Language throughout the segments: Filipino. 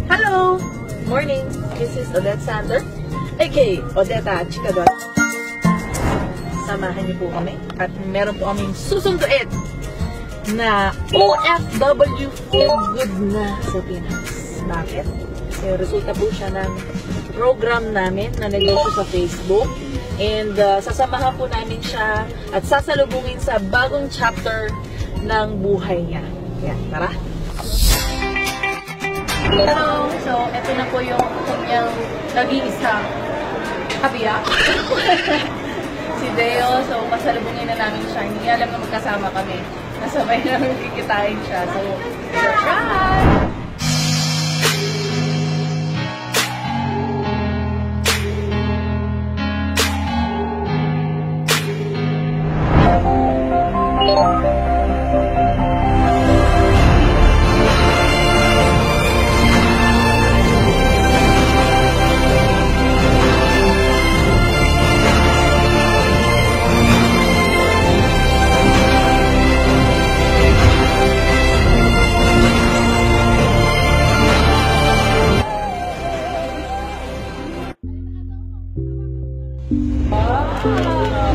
Hello! Morning! This is Odette Sander, aka Odetta Chikadon. Samahan niyo po kami at meron po kaming susunduin na OFW feel good na sa Pinas. Bakit? Kasi resulta po siya ng program namin na negosyo sa Facebook. And sasamahan po namin siya at sasalubungin sa bagong chapter ng buhay niya. Yan, tara! Hello! So, ito na po yung kanyang nag-iisang kabiyak. Si Deo. So, pasalubungin na namin siya. Hindi alam na magkasama kami. Nasabay namin kikitain siya. So, surprise!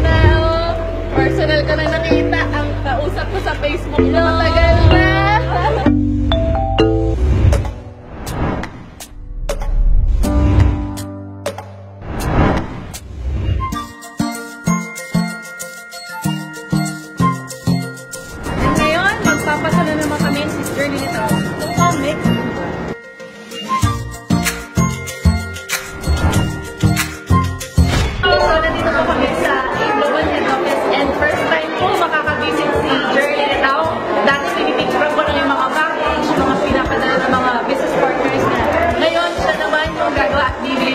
Now, personal ka na nakita. Ang kausap ko sa Facebook na matagal na. And ngayon, magpapasala naman kami si Journey nito. Comic.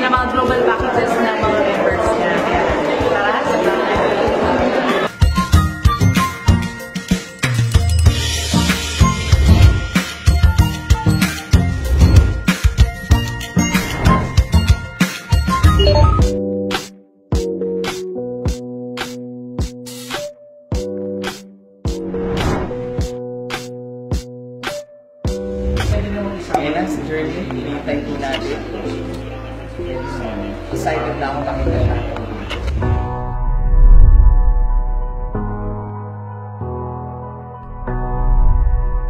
Ng mga global packages ng mga members niya. Tara, Ayan na, si Journey. Hinihintay po natin. Excited na ako pakita na.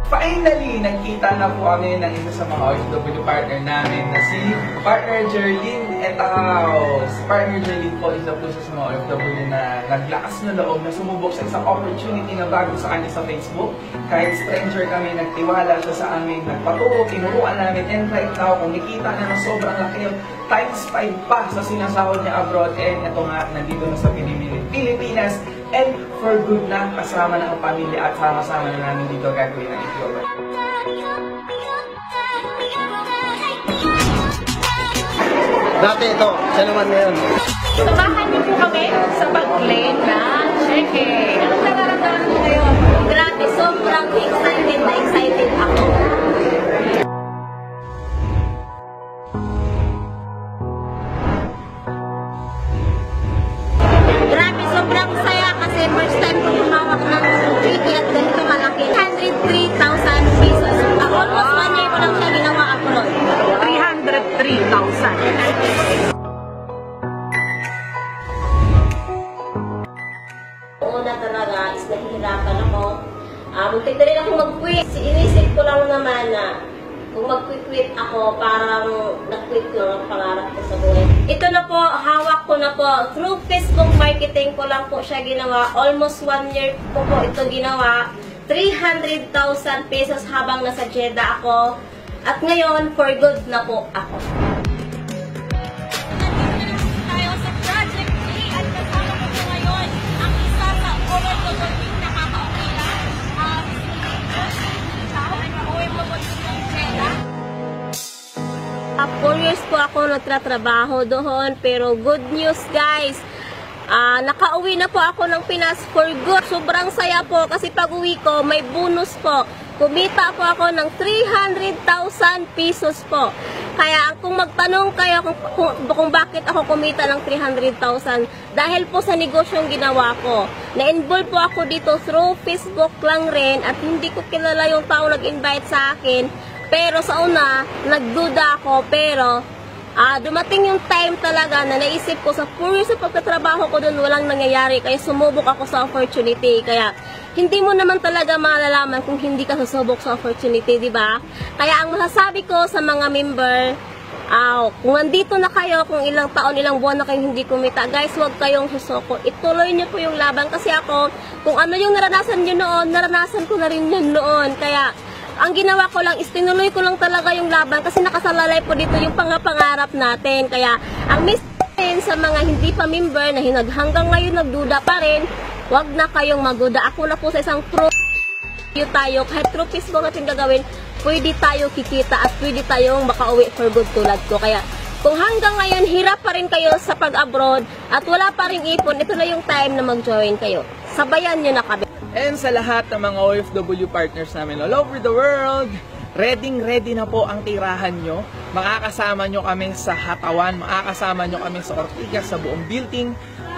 Finally, nagkita na po kami ng isa sa mga OFW partner namin na si Partner Jerlyn Etao. Si Partner Jerlyn po, isa po siya sa mga OFW na naglakas na loob na sumubok sa isang opportunity na bago sa kanya sa Facebook. Kahit stranger kami, nagtiwala siya sa amin, nagpaturo, tinuruan namin, and right now, kumikita na ng sobrang laki times 5 pa sa sinasahod niya abroad. And ito nga, nandito na sa Pilipinas. And for good na, kasama na ang pamilya at sama-sama na namin dito gagawin ang itlog. Dati ito, siya naman ngayon. samahan niyo po kami sa pag-claim na cheque. Anong nararamdaman mo ngayon? Grabe, sobrang excited na excited ako. Grabe, sobrang saya kasi first time ko humawak ng cheque at ganito malaki. 103,000 pesos. Almost 1 year ko lang siya ginawa abroad. 303,000. Una talaga is nahihirapan ako. Muntik na rin ako mag-quit. Inisip ko lang naman na kung mag-quit ako, parang na-quit ko ang pangarap ko sa buhay. Ito na po, hawak ko na po. Through Facebook marketing ko lang po siya ginawa. Almost 1 year ko po ito ginawa. 300,000 pesos habang nasa Jeddah ako. At ngayon, for good na po ako. Tayo sa Project A at kasama ko po ngayon ang isa sa OFW nakakaukila. Si 4 years po ako nagtatrabaho doon, pero good news guys, nakauwi na po ako ng Pinas for good. Sobrang saya po kasi pag uwi ko may bonus po. Kumita po ako ng 300,000 pesos po. Kaya kung magtanong kayo kung bakit ako kumita ng 300,000, dahil po sa negosyong ginawa ko. Na-involve po ako dito through Facebook lang rin at hindi ko kilala yung tao nag-invite sa akin. Pero sa una, nagduda ako, pero dumating yung time talaga na naisip ko sa 4 years sa pagtatrabaho ko doon, walang nangyayari. Kaya sumubok ako sa opportunity. Kaya hindi mo naman talaga malalaman kung hindi ka susubok sa opportunity, di ba? Kaya ang masasabi ko sa mga member, kung nandito na kayo, kung ilang taon, ilang buwan na kayong hindi kumita, guys, huwag kayong susuko. Ituloy nyo po yung laban. Kasi ako, kung ano yung naranasan nyo noon, naranasan ko na rin yun noon. Kaya ang ginawa ko lang is tinuloy ko lang talaga yung laban kasi nakasalalay po dito yung pangarap natin. Kaya ang message sa mga hindi pa member na hanggang ngayon nagduda pa rin, huwag na kayong magduda. Ako na po sa isang true tayo, kahit true Facebook natin gagawin, pwede tayo kikita at pwede tayong makauwi for good tulad ko. Kaya kung hanggang ngayon hirap pa rin kayo sa pag-abroad at wala pa rin ipon, ito na yung time na mag-join kayo. Sabayan nyo na kami. And sa lahat ng mga OFW partners namin all over the world, ready na po ang tirahan nyo. Makakasama nyo kami sa Hatawan, makakasama nyo kami sa Ortigas, sa buong building.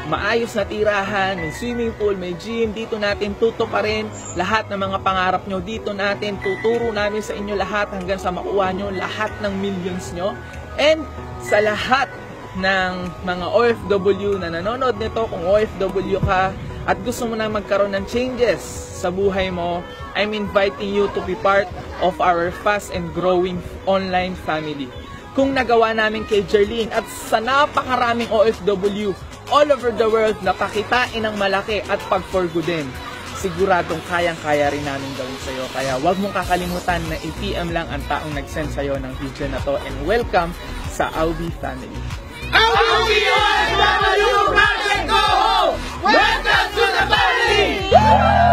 Maayos na tirahan, may swimming pool, may gym. Dito natin tutuparin lahat ng mga pangarap nyo. Dito natin tuturo namin sa inyo lahat hanggang sa makuha nyo lahat ng millions nyo. And sa lahat ng mga OFW na nanonood nito, kung OFW ka at gusto mo na magkaroon ng changes sa buhay mo, I'm inviting you to be part of our fast and growing online family. Kung nagawa namin kay Jerlyn at sa napakaraming OFW all over the world na pakitain ng malaki at pag-forgoodin, siguradong kayang-kaya rin namin gawin sa'yo. Kaya huwag mong kakalimutan na i-PM lang ang taong nag-send sa'yo ng video na to. And welcome sa Aubi family. Aubi OFW Project Go Home! Welcome to the family!